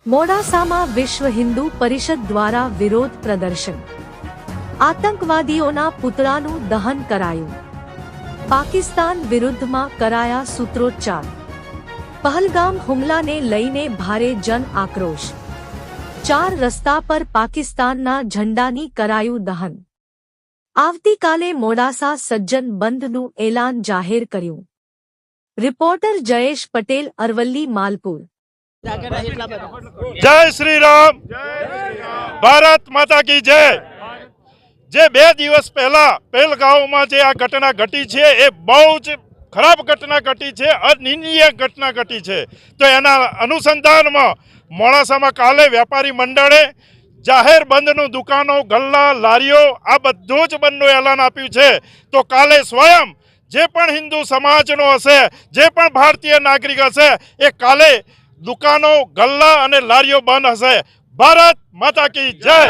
મોડાસામાં વિશ્વ હિન્દુ પરિષદ દ્વારા વિરોધ પ્રદર્શન. આતંકવાદીઓના પુતળાનું દહન કરાયું. પાકિસ્તાન વિરુદ્ધમાં કરાયા સૂત્રોચ્ચાર. પહલગામ હુમલાને લઈને ભારે જન આક્રોશ. 4 રસ્તા પર પાકિસ્તાનના ઝંડાની કરાયું દહન. આવતીકાલે મોડાસા સજ્જન બંધનું એલાન જાહેર કર્યું. રિપોર્ટર જયેશ પટેલ, અરવલ્લી, માલપુર. જય શ્રી રામ, ભારત માતા કી જય. જે 2 દિવસ પહેલા પહેલગાંવમાં જે આ ઘટના ઘટી છે એ બહુ જ ખરાબ ઘટના ઘટી છે, અનિંદનીય ઘટના ઘટી છે. તો એના અનુસંધાનમાં મોડાસામાં કાલે વેપારી મંડળે જાહેર બંધનું દુકાનો, ગલ્લા, લારીઓ આ બધું જ બંધનું એલાન આપ્યું છે. તો કાલે સ્વયં જે પણ હિન્દુ સમાજનો હશે, જે પણ ભારતીય નાગરિક હશે, એ કાલે દુકાનો, ગલ્લા અને લારીઓ બંધ હશે. ભારત માતા કી જય.